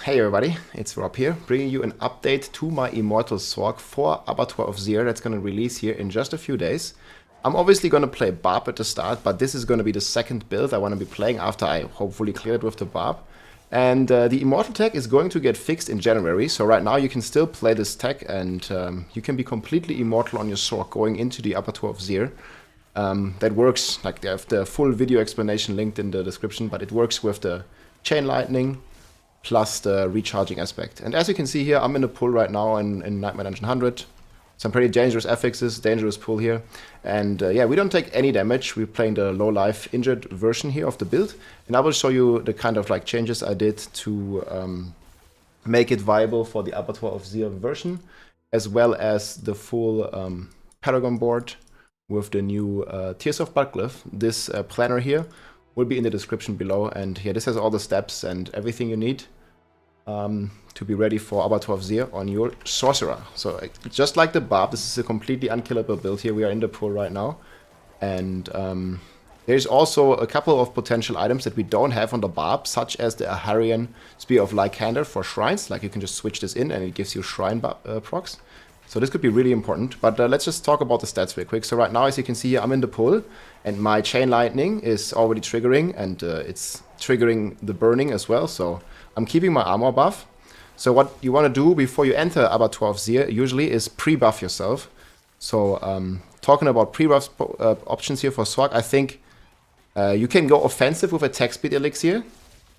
Hey everybody, it's Rob here, bringing you an update to my Immortal Sorc for Abattoir of Zir that's going to release here in just a few days. I'm obviously going to play Barb at the start, but this is going to be the second build I want to be playing after I hopefully clear it with the Barb. And the Immortal tech is going to get fixed in January, so right now you can still play this tech and you can be completely immortal on your Sorc going into the Abattoir of Zir. That works, like they have the full video explanation linked in the description, but it works with the Chain Lightning plus the recharging aspect. And as you can see here, I'm in a pull right now in Nightmare Dungeon 100. Some pretty dangerous affixes, dangerous pull here. And yeah, we don't take any damage. We're playing the low life injured version here of the build. And I will show you the kind of like changes I did to make it viable for the Abattoir of Zir version, as well as the full Paragon board with the new Tears of Bloodglyph. This planner here will be in the description below. And here, this has all the steps and everything you need to be ready for Abattoir of Zir on your Sorcerer. So just like the Barb, this is a completely unkillable build here. We are in the pool right now. And there's also a couple of potential items that we don't have on the Barb, such as the Aharian Spear of Lycander for shrines. Like you can just switch this in and it gives you shrine procs. So this could be really important. But let's just talk about the stats real quick. So right now, as you can see here, I'm in the pool and my Chain Lightning is already triggering and it's triggering the burning as well. So I'm keeping my armor buff. So what you want to do before you enter Abattoir of Zir usually is pre-buff yourself. So talking about pre-buff options here for Sorc, I think you can go offensive with attack speed elixir.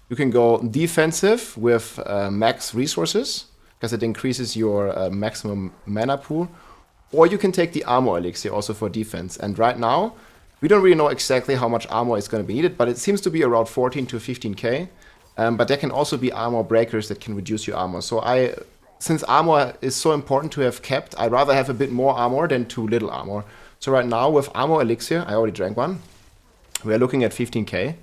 You can go defensive with max resources, because it increases your maximum mana pool. Or you can take the armor elixir also for defense. And right now, we don't really know exactly how much armor is going to be needed, but it seems to be around 14 to 15k. But there can also be armor breakers that can reduce your armor. So since armor is so important to have kept, I'd rather have a bit more armor than too little armor. So right now with armor elixir, I already drank one, we are looking at 15k.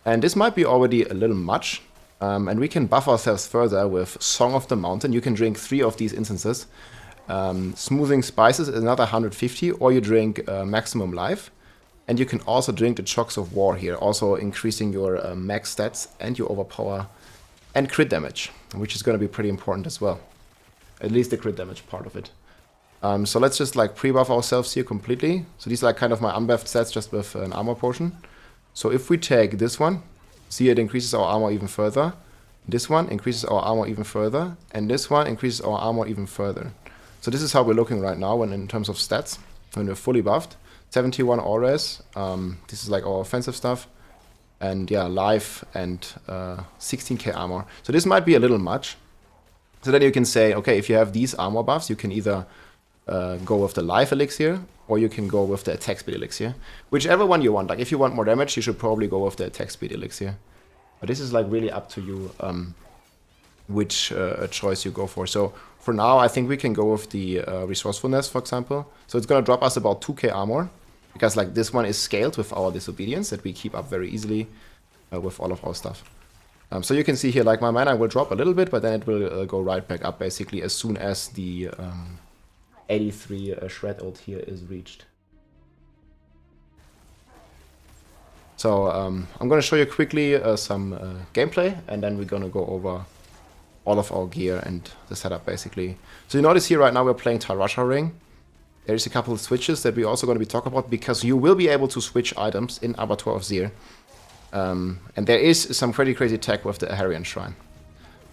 And this might be already a little much. And we can buff ourselves further with Song of the Mountain. You can drink 3 of these instances. Smoothing Spices is another 150, or you drink Maximum Life. And you can also drink the Chocks of War here, also increasing your max stats and your overpower and crit damage, which is going to be pretty important as well. At least the crit damage part of it. So let's just like pre-buff ourselves here completely. So these are like kind of my unbuffed stats just with an armor potion. So if we take this one, see it increases our armor even further. This one increases our armor even further. And this one increases our armor even further. So this is how we're looking right now when in terms of stats, when we're fully buffed. 71 auras, this is like our offensive stuff, and yeah, life and 16k armor. So this might be a little much. So then you can say, okay, if you have these armor buffs, you can either go with the life elixir, or you can go with the attack speed elixir. Whichever one you want. Like if you want more damage, you should probably go with the attack speed elixir. But this is like really up to you which choice you go for. So for now, I think we can go with the resourcefulness, for example. So it's gonna drop us about 2k armor, because like this one is scaled with our disobedience that we keep up very easily with all of our stuff. So you can see here, like my mana will drop a little bit, but then it will go right back up basically as soon as the 83 shred ult here is reached. So I'm gonna show you quickly some gameplay, and then we're gonna go over all of our gear and the setup basically. So you notice here right now we're playing Tarasha Ring. There's a couple of switches that we're also going to be talking about, because you will be able to switch items in Abattoir of Zir. And there is some pretty crazy tech with the Aharian Shrine.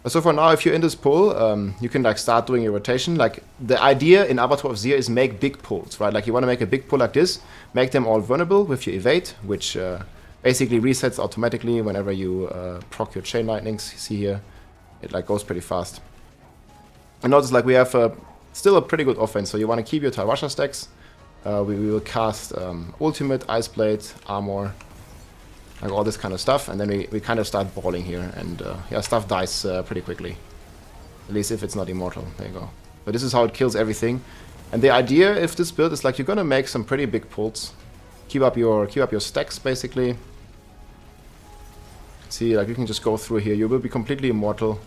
So for now, if you're in this pull, you can like start doing your rotation. Like the idea in Abattoir of Zir is make big pulls, right? Like you want to make a big pull like this, make them all vulnerable with your evade, which basically resets automatically whenever you proc your Chain Lightnings. You see here, it like goes pretty fast. And notice like we have still a pretty good offense, so you want to keep your Tarasha stacks. We will cast Ultimate, Ice Blade, Armor, like all this kind of stuff, and then we kind of start balling here, and yeah, stuff dies pretty quickly. At least if it's not immortal. There you go. But this is how it kills everything. And the idea if this build is like you're gonna make some pretty big pulls. Keep up your stacks basically. See, like you can just go through here. You will be completely immortal.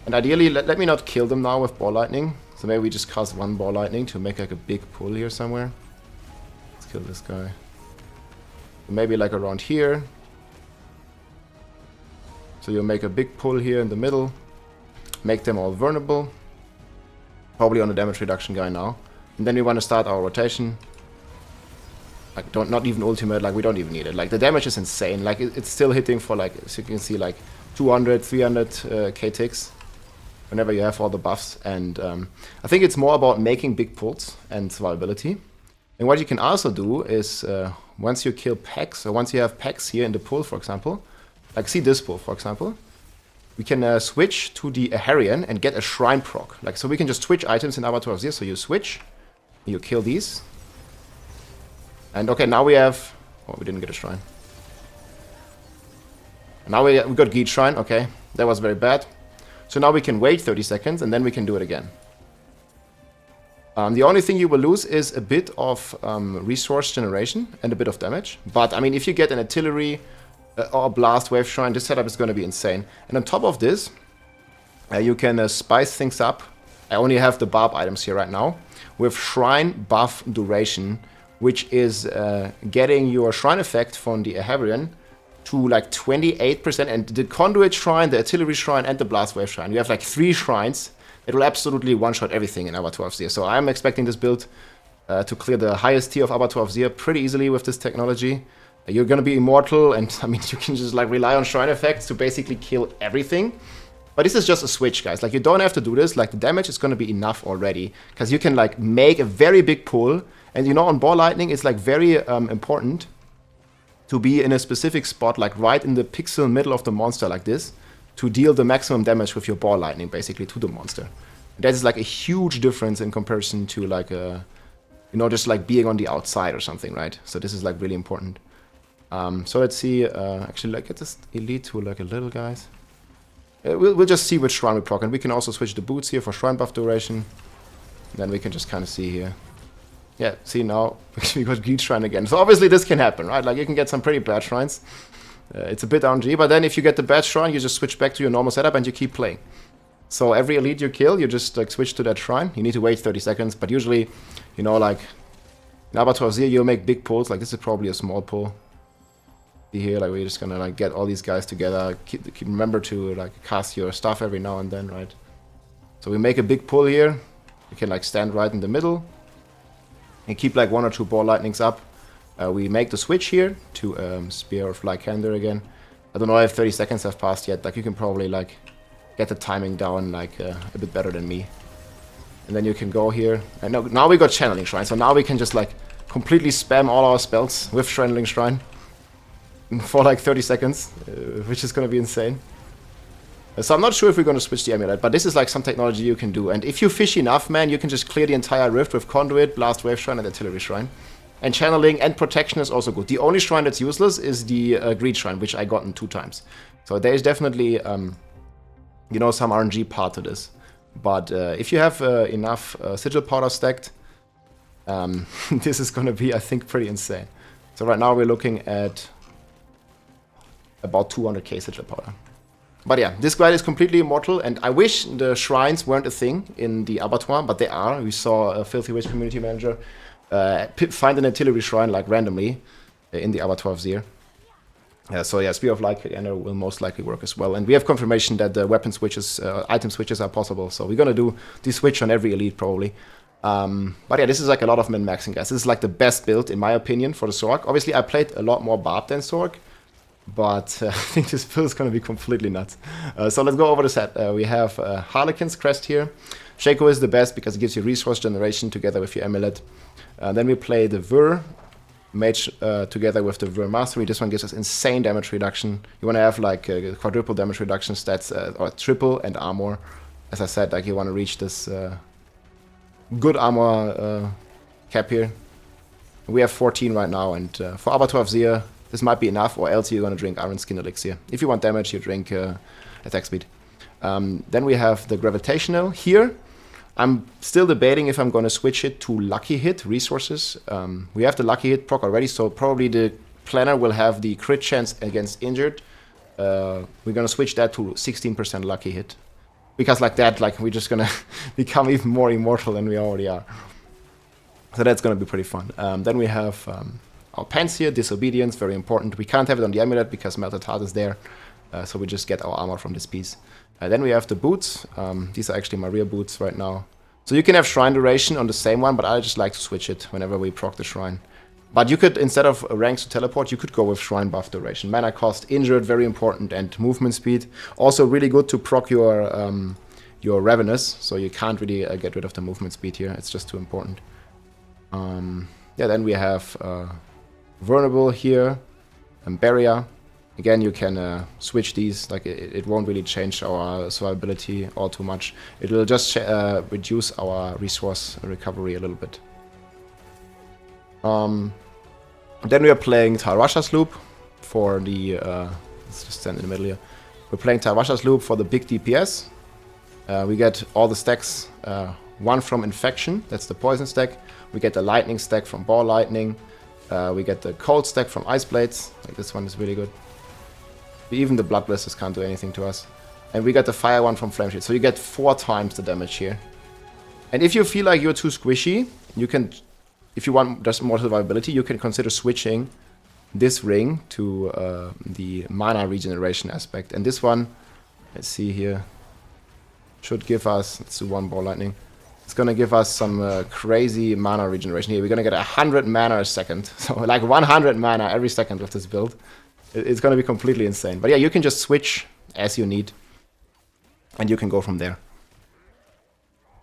And ideally, let me not kill them now with Ball Lightning. So maybe we just cast one Ball Lightning to make like a big pull here somewhere. Let's kill this guy. Maybe like around here. So you'll make a big pull here in the middle. make them all vulnerable. Probably on the damage reduction guy now. And then we want to start our rotation. Like, not even ultimate, like, we don't even need it. Like, the damage is insane. Like, it's still hitting for, like, as you can see, like, 200, 300 K ticks. Whenever you have all the buffs. And I think it's more about making big pulls and survivability. And what you can also do is, once you kill packs, or once you have packs here in the pull, for example, like, see this pull, for example, we can switch to the Aharian and get a shrine proc. Like, so we can just switch items in Abattoir of Zir. So you switch, you kill these. And okay, now we have... Oh, we didn't get a shrine. Now we got Geet Shrine. Okay, that was very bad. So now we can wait 30 seconds and then we can do it again. The only thing you will lose is a bit of resource generation and a bit of damage. But, I mean, if you get an artillery or a blast wave shrine, this setup is going to be insane. And on top of this, you can spice things up. I only have the Barb items here right now. With shrine buff duration, which is getting your shrine effect from the Aharian to like 28%. And the conduit shrine, the artillery shrine, and the blast wave shrine. You have like 3 shrines. It will absolutely one-shot everything in Abattoir of Zir. So I'm expecting this build to clear the highest tier of Abattoir of Zir pretty easily with this technology. You're gonna be immortal, and I mean, you can just like rely on shrine effects to basically kill everything. But this is just a switch, guys. Like, you don't have to do this. Like, the damage is gonna be enough already, because you can like make a very big pull. And you know, on Ball Lightning, it's like very important to be in a specific spot, like right in the pixel middle of the monster, like this, to deal the maximum damage with your Ball Lightning, basically, to the monster. That is like a huge difference in comparison to like you know, just like being on the outside or something, right? So this is like really important. So let's see, actually, like, get this elite to like a little, guys. We'll just see which shrine we proc, and we can also switch the boots here for shrine buff duration. Then we can just kind of see here. Yeah, see, now we got Geet Shrine again. So obviously this can happen, right? Like, you can get some pretty bad shrines. It's a bit RNG, but then if you get the bad shrine, you just switch back to your normal setup and you keep playing. So every elite you kill, you just like switch to that shrine. You need to wait 30 seconds, but usually, you know, like in Abattoir of Zir, you'll make big pulls. Like, this is probably a small pull. See here, like, we're just gonna like get all these guys together. Remember to like cast your stuff every now and then, right? So we make a big pull here. You can like stand right in the middle and keep like 1 or 2 Ball Lightnings up. We make the switch here to Spear of Lycander again. I don't know if 30 seconds have passed yet. Like, you can probably like get the timing down like a bit better than me. And then you can go here. And now we got Channeling Shrine, so now we can just like completely spam all our spells with Channeling Shrine for like 30 seconds, which is gonna be insane. So I'm not sure if we're gonna switch the amulet, but this is like some technology you can do. And if you fish enough, man, you can just clear the entire rift with Conduit, Blast Wave Shrine, and Artillery Shrine. And Channeling and Protection is also good. The only shrine that's useless is the Greed Shrine, which I gotten 2 times. So there is definitely, you know, some RNG part to this. But if you have enough Sigil Powder stacked, this is gonna be, I think, pretty insane. So right now we're looking at about 200k Sigil Powder. But yeah, this guy is completely immortal, and I wish the shrines weren't a thing in the Abattoir, but they are. We saw a Filthy Witch community manager find an artillery shrine like randomly in the Abattoir of Zir. So yeah, Spear of Lycander will most likely work as well. And we have confirmation that the weapon switches, item switches are possible. So we're gonna do the switch on every elite probably. But yeah, this is like a lot of min-maxing, guys. This is like the best build, in my opinion, for the Sorc. Obviously, I played a lot more Barb than Sorc, but I think this build is going to be completely nuts. So let's go over the set. We have Harlequin's Crest here. Shaco is the best because it gives you resource generation together with your amulet. Then we play the Vir Mage together with the Vir Mastery. This one gives us insane damage reduction. You want to have like quadruple damage reduction stats, or triple and armor. As I said, like, you want to reach this good armor cap here. We have 14 right now, and for Abattoir of Zir, this might be enough, or else you're gonna drink Iron Skin Elixir. If you want damage, you drink attack speed. Then we have the Gravitational here. I'm still debating if I'm gonna switch it to Lucky Hit resources. We have the Lucky Hit proc already, so probably the planner will have the crit chance against injured. We're gonna switch that to 16% Lucky Hit. Because like that, like, we're just gonna become even more immortal than we already are. So that's gonna be pretty fun. Then we have our pants here, Disobedience, very important. We can't have it on the amulet because Melted Heart is there. So we just get our armor from this piece. Then we have the boots. These are actually my rear boots right now. So you can have shrine duration on the same one, but I just like to switch it whenever we proc the shrine. But you could, instead of ranks to teleport, you could go with shrine buff duration. Mana cost, injured, very important, and movement speed. Also really good to proc your Ravenous, so you can't really get rid of the movement speed here. It's just too important. Yeah, then we have Vulnerable here, and Barrier. Again, you can switch these, like it won't really change our survivability all too much. It will just reduce our resource recovery a little bit. Then we are playing Tarasha's Loop for the... let's just stand in the middle here. We're playing Tarasha's Loop for the big DPS. We get all the stacks, one from Infection, that's the poison stack. We get the lightning stack from Ball Lightning. We get the cold stack from Ice Blades, like this one is really good. Even the Blood Blisters can't do anything to us. And we get the fire one from Flame Shield, so you get 4 times the damage here. And if you feel like you're too squishy, you can, if you want just more survivability, you can consider switching this ring to the mana regeneration aspect. And this one, let's see here, should give us, let's do 1 Ball Lightning. It's gonna give us some crazy mana regeneration here. We're gonna get 100 mana a second. So like 100 mana every second with this build. It's gonna be completely insane. But yeah, you can just switch as you need. And you can go from there.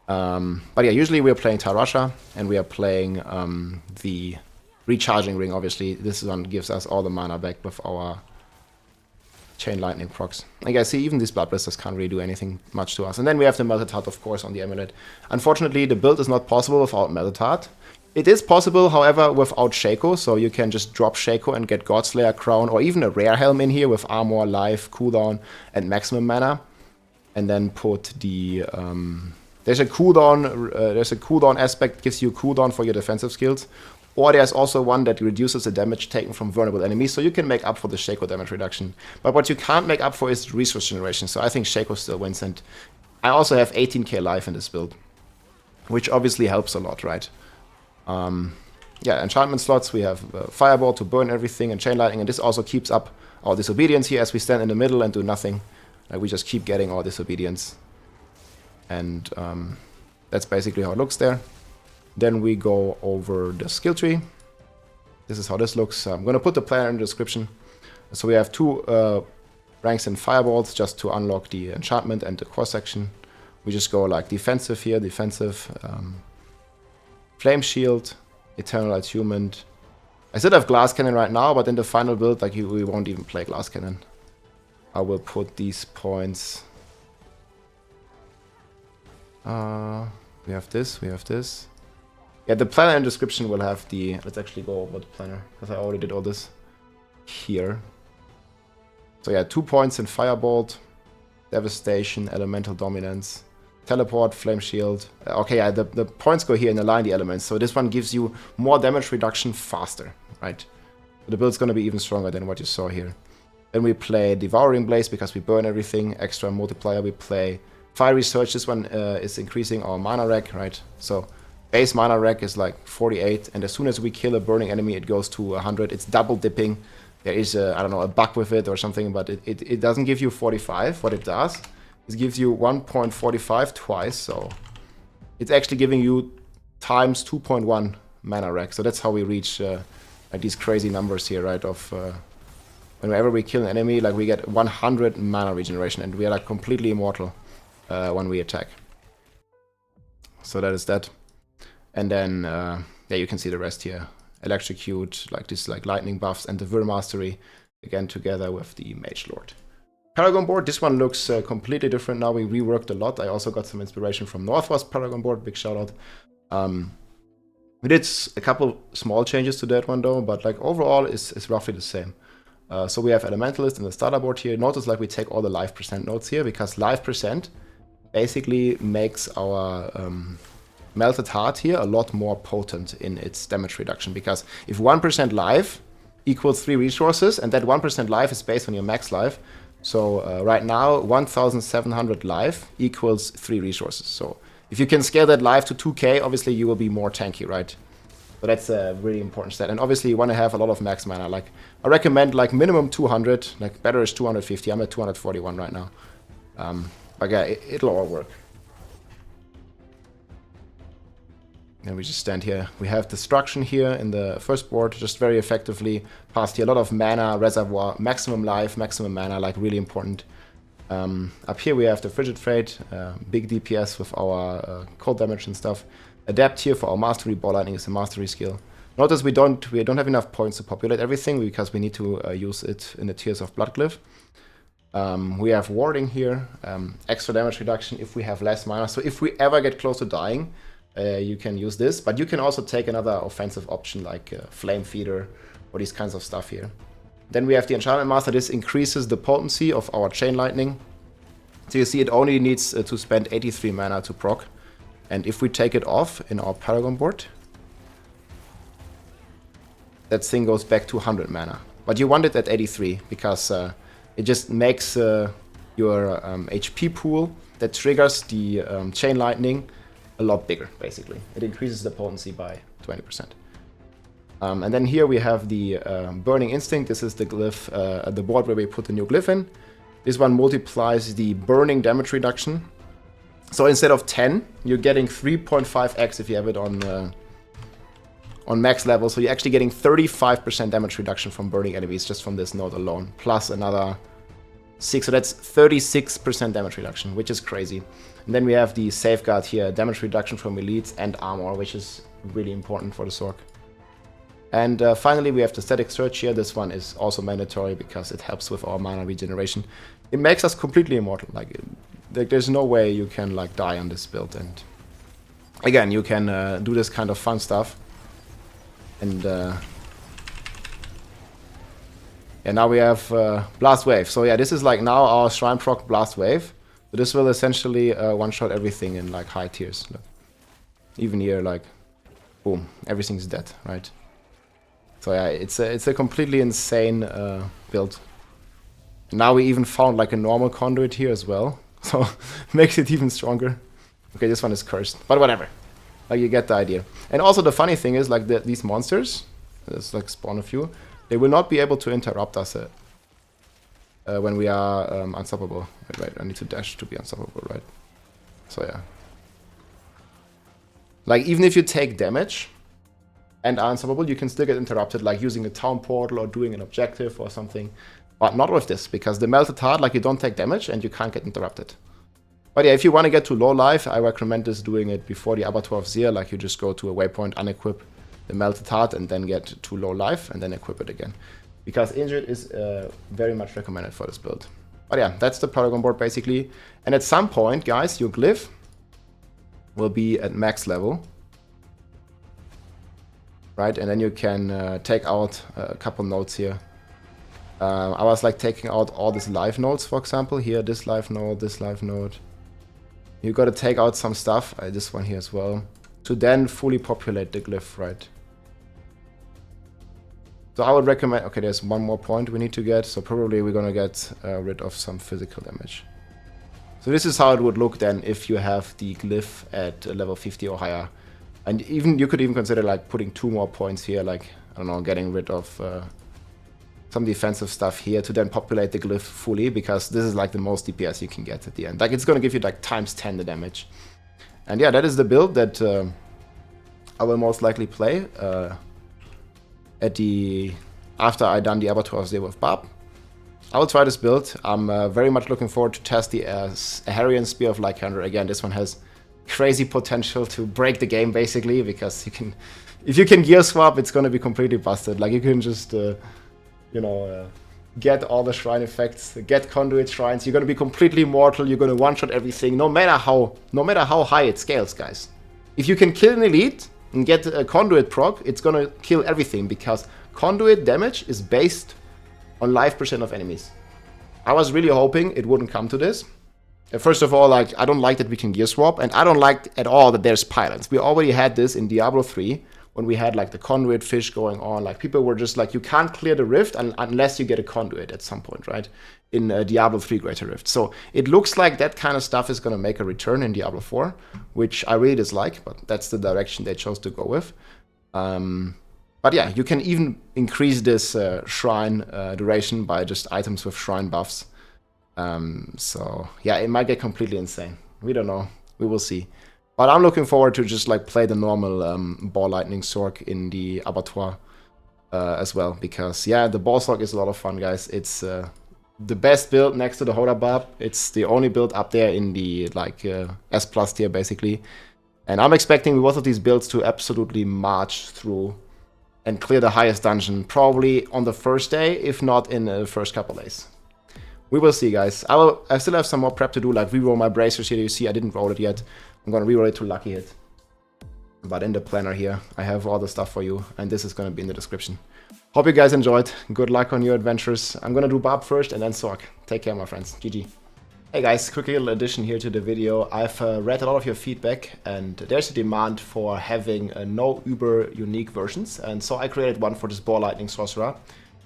But yeah, usually we're playing Tarasha. And we are playing the recharging ring, obviously. This one gives us all the mana back with our Chain Lightning procs. Like I see, even these Blood Blisters can't really do anything much to us. And then we have the Melted Heart, of course, on the Amulet. Unfortunately, the build is not possible without Melted Heart. It is possible, however, without Shaco, so you can just drop Shaco and get Godslayer Crown, or even a Rare Helm in here with Armor, Life, Cooldown, and Maximum Mana. And then put the... there's a cooldown aspect, gives you cooldown for your defensive skills. Or there's also one that reduces the damage taken from vulnerable enemies, so you can make up for the Shaco damage reduction. But what you can't make up for is resource generation, so I think Shaco still wins, and I also have 18k life in this build, which obviously helps a lot, right? Yeah, enchantment slots, we have Fireball to burn everything, and Chain Lightning, and this also keeps up our disobedience here as we stand in the middle and do nothing. We just keep getting our disobedience. And that's basically how it looks there. Then we go over the skill tree. This is how this looks. I'm going to put the planner in the description. So we have 2 ranks in Fireballs just to unlock the enchantment and the core section. We just go like defensive here, defensive, Flame Shield, Eternal Attunement. I still have Glass Cannon right now, but in the final build, like we won't even play Glass Cannon. I will put these points. We have this, we have this. Yeah, the planner in the description will have the... Let's actually go over the planner, because I already did all this here. So yeah, 2 points in Firebolt, Devastation, Elemental Dominance, Teleport, Flame Shield. Okay, yeah, the points go here and align the elements, so this one gives you more damage reduction faster, right? The build's gonna be even stronger than what you saw here. Then we play Devouring Blaze, because we burn everything, extra multiplier. We play Fiery Surge, this one is increasing our mana rack, right? So base mana rack is like 48, and as soon as we kill a burning enemy, it goes to 100. It's double dipping. There is a, I don't know, a bug with it or something, but it doesn't give you 45. What it does is gives you 1.45 twice, so it's actually giving you times 2.1 mana rack. So that's how we reach like these crazy numbers here, right? Of whenever we kill an enemy, like we get 100 mana regeneration, and we are like completely immortal when we attack. So that is that. And then, yeah, you can see the rest here. Electrocute, like this, like lightning buffs, and the Vir Mastery, again together with the Mage Lord. Paragon board, this one looks completely different now. We reworked a lot. I also got some inspiration from Northwest Paragon board, big shout out. We did a couple small changes to that one though, but like overall it's roughly the same. So we have Elementalist in the starter board here. Notice like we take all the life percent notes here, because life percent basically makes our Melted Heart here a lot more potent in its damage reduction, because if 1% life equals 3 resources, and that 1% life is based on your max life, so right now 1700 life equals 3 resources. So if you can scale that life to 2k, obviously you will be more tanky, right? So that's a really important stat. And obviously you want to have a lot of max mana. Like I recommend like minimum 200, like better is 250. I'm at 241 right now. But yeah, it'll all work. And we just stand here. We have Destruction here in the first board, just very effectively. Passed here a lot of mana, reservoir, maximum life, maximum mana, like really important. Up here we have the Frigid Freight, big DPS with our cold damage and stuff. Adapt here for our Mastery. Ball Lightning is a Mastery skill. Notice we don't have enough points to populate everything because we need to use it in the Tears of Bloodglyph. We have Warding here, extra damage reduction if we have less mana. So if we ever get close to dying, you can use this, but you can also take another offensive option like Flame Feeder or these kinds of stuff here. Then we have the Enchantment Master. This increases the potency of our Chain Lightning. So you see it only needs to spend 83 mana to proc. And if we take it off in our Paragon board, that thing goes back to 100 mana. But you want it at 83 because it just makes your HP pool that triggers the Chain Lightning a lot bigger, basically. It increases the potency by 20%. And then here we have the Burning Instinct. This is the glyph, the board where we put the new glyph in. This one multiplies the burning damage reduction. So instead of 10, you're getting 3.5x if you have it on max level. So you're actually getting 35% damage reduction from burning enemies just from this node alone, plus another 6. So that's 36% damage reduction, which is crazy. And then we have the Safeguard here, damage reduction from elites and armor, which is really important for the Sorc. And finally, we have the Static Search here. This one is also mandatory because it helps with our mana regeneration. It makes us completely immortal. Like there's no way you can like die on this build. And again, you can do this kind of fun stuff. And yeah, now we have Blast Wave. So yeah, this is like now our Shrine proc Blast Wave. So this will essentially one-shot everything in like high tiers. Look. Even here, like, boom, everything's dead, right? So yeah, it's a completely insane build. Now we even found like a normal conduit here as well, so makes it even stronger. Okay, this one is cursed, but whatever. Like you get the idea. And also the funny thing is like these monsters, there's like spawn a few, they will not be able to interrupt us when we are unstoppable. Wait, I need to dash to be unstoppable, right? So yeah. Like even if you take damage and are unstoppable, you can still get interrupted, like using a town portal or doing an objective or something. But not with this, because the Melted Heart, like you don't take damage and you can't get interrupted. But yeah, if you want to get to low life, I recommend this doing it before the Abattoir of Zir. Like you just go to a waypoint, unequip the Melted Heart and then get to low life and then equip it again. Because Injured is very much recommended for this build. But yeah, that's the Paragon board basically. And at some point, guys, your glyph will be at max level. Right, and then you can take out a couple nodes here. I was like taking out all these life nodes, for example. Here, this life node, this life node. You gotta take out some stuff, this one here as well, to then fully populate the glyph, right? So I would recommend, okay, there's one more point we need to get, so probably we're gonna get rid of some physical damage. So this is how it would look then if you have the glyph at level 50 or higher. And even you could even consider like putting 2 more points here, like, I don't know, getting rid of some defensive stuff here to then populate the glyph fully, because this is like the most DPS you can get at the end. Like it's gonna give you like times 10 the damage. And yeah, that is the build that I will most likely play after I done the Abattoir of Zir with Barb. I will try this build. I'm very much looking forward to test the Aharian Spear of Lycander. Again, this one has crazy potential to break the game basically, because you can, if you can gear swap, it's gonna be completely busted. Like you can just get all the shrine effects, get conduit shrines. You're gonna be completely immortal. You're gonna one-shot everything, no matter how high it scales, guys. If you can kill an elite and get a conduit proc, it's gonna kill everything, because conduit damage is based on life % of enemies. I was really hoping it wouldn't come to this. First of all, like I don't like that we can gear swap, and I don't like at all that there's pylons. We already had this in Diablo 3 when we had like the conduit fish going on. Like people were just like, you can't clear the rift unless you get a conduit at some point, right? In Diablo 3 Greater Rift. So it looks like that kind of stuff is going to make a return in Diablo 4, which I really dislike, but that's the direction they chose to go with. But yeah, you can even increase this shrine duration by just items with shrine buffs. So yeah, it might get completely insane. We don't know. We will see. But I'm looking forward to just like play the normal Ball Lightning Sorc in the Abattoir as well. Because yeah, the Ball Sorc is a lot of fun, guys. It's the best build next to the Hoda Barb. It's the only build up there in the like S+ tier basically. And I'm expecting both of these builds to absolutely march through and clear the highest dungeon probably on the first day, if not in the first couple days. We will see, guys. I still have some more prep to do, like reroll my bracers here. You see I didn't roll it yet. I'm gonna reroll it to lucky hit. But in the planner here, I have all the stuff for you, and this is gonna be in the description. Hope you guys enjoyed. Good luck on your adventures. I'm gonna do Barb first and then Sorc. Take care, my friends. GG. Hey guys, quick little addition here to the video. I've read a lot of your feedback, and there's a demand for having no uber unique versions, and so I created one for this Ball Lightning Sorcerer.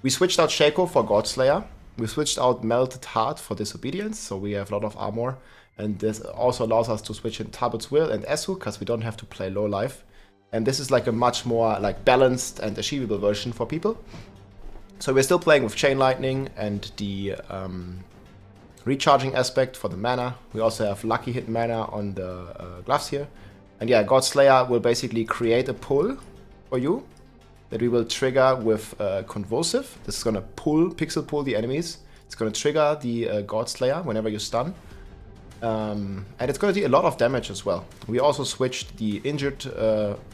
We switched out Shaco for Godslayer. We switched out Melted Heart for Disobedience, so we have a lot of armor. And this also allows us to switch in Tabut's Will and Esu, because we don't have to play low life. And this is like a much more like balanced and achievable version for people. So we're still playing with Chain Lightning and the recharging aspect for the mana. We also have Lucky Hit mana on the gloves here. And yeah, Godslayer will basically create a pull for you that we will trigger with Convulsive. This is going to pixel pull the enemies. It's going to trigger the Godslayer whenever you stun. And it's going to do a lot of damage as well. We also switched the injured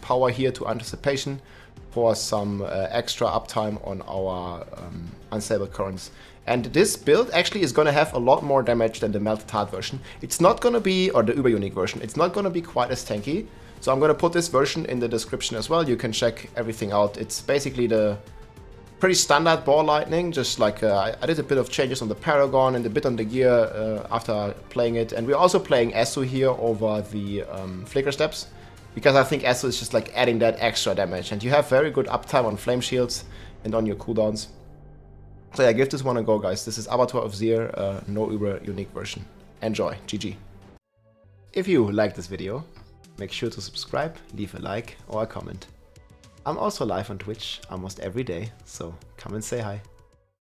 power here to Anticipation for some extra uptime on our unstable currents. And this build actually is going to have a lot more damage than the Melted Heart version. It's not going to be, or the Uber Unique version, it's not going to be quite as tanky. So I'm going to put this version in the description as well. You can check everything out. It's basically the pretty standard Ball Lightning, just like I did a bit of changes on the Paragon and a bit on the gear after playing it. And we're also playing Esu here over the Flicker Steps, because I think Esu is just like adding that extra damage. And you have very good uptime on Flame Shields and on your cooldowns. So yeah, give this one a go, guys. This is Abattoir of Zir, no Uber Unique version. Enjoy, GG. If you like this video, make sure to subscribe, leave a like or a comment. I'm also live on Twitch almost every day, so come and say hi.